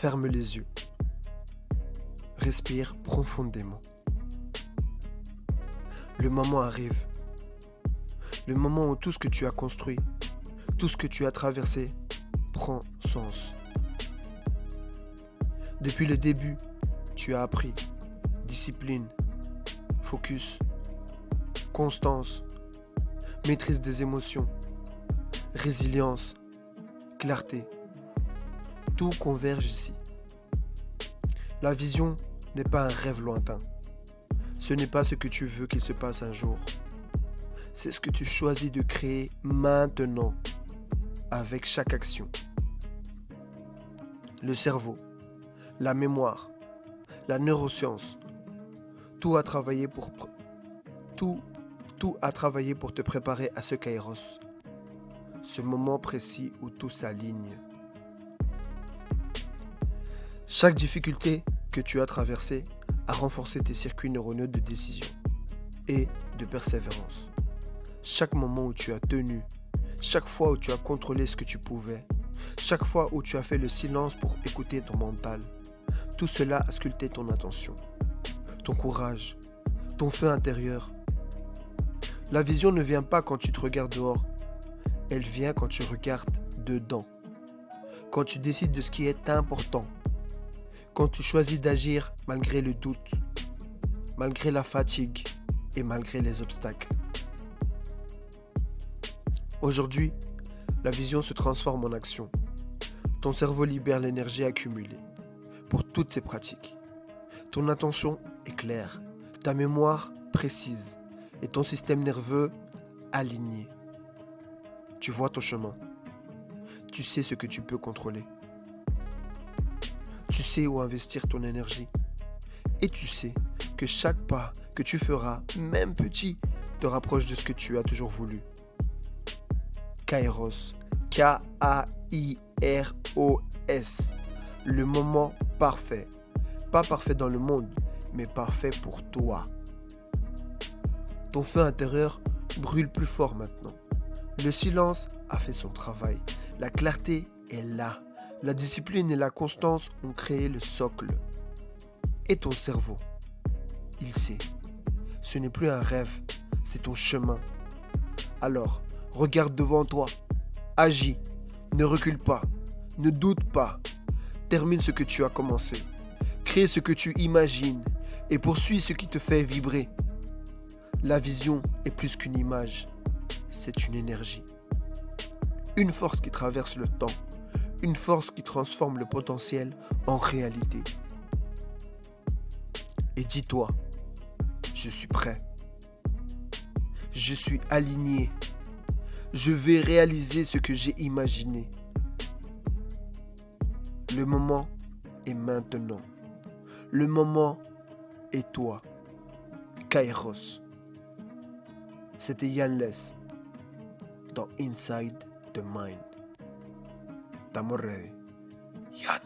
Ferme les yeux. Respire profondément. Le moment arrive. Le moment où tout ce que tu as construit, tout ce que tu as traversé, prend sens. Depuis le début, tu as appris discipline, focus, constance, maîtrise des émotions, résilience, clarté. Tout converge ici. La vision n'est pas un rêve lointain. Ce n'est pas ce que tu veux qu'il se passe un jour. C'est ce que tu choisis de créer maintenant, avec chaque action. Le cerveau, la mémoire, la neuroscience, tout a travaillé pour te préparer à ce kairos, ce moment précis où tout s'aligne. Chaque difficulté que tu as traversée a renforcé tes circuits neuronaux de décision et de persévérance. Chaque moment où tu as tenu, chaque fois où tu as contrôlé ce que tu pouvais, chaque fois où tu as fait le silence pour écouter ton mental, tout cela a sculpté ton attention, ton courage, ton feu intérieur. La vision ne vient pas quand tu te regardes dehors, elle vient quand tu regardes dedans, quand tu décides de ce qui est important, quand tu choisis d'agir malgré le doute, malgré la fatigue et malgré les obstacles. Aujourd'hui, la vision se transforme en action. Ton cerveau libère l'énergie accumulée pour toutes ces pratiques. Ton attention est claire, ta mémoire précise et ton système nerveux aligné. Tu vois ton chemin. Tu sais ce que tu peux contrôler. Tu sais où investir ton énergie. Et tu sais que chaque pas que tu feras, même petit, te rapproche de ce que tu as toujours voulu. Kairos. K-A-I-R-O-S. Le moment parfait. Pas parfait dans le monde, mais parfait pour toi. Ton feu intérieur brûle plus fort maintenant. Le silence a fait son travail. La clarté est là. La discipline et la constance ont créé le socle. Et ton cerveau, il sait. Ce n'est plus un rêve, c'est ton chemin. Alors, regarde devant toi. Agis. Ne recule pas. Ne doute pas. Termine ce que tu as commencé. Crée ce que tu imagines. Et poursuis ce qui te fait vibrer. La vision est plus qu'une image. C'est une énergie. Une force qui traverse le temps. Une force qui transforme le potentiel en réalité. Et dis-toi, je suis prêt. Je suis aligné. Je vais réaliser ce que j'ai imaginé. Le moment est maintenant. Le moment est toi. Kairos. C'était Yanless dans Inside the Mind. Estamos ready. Yacht.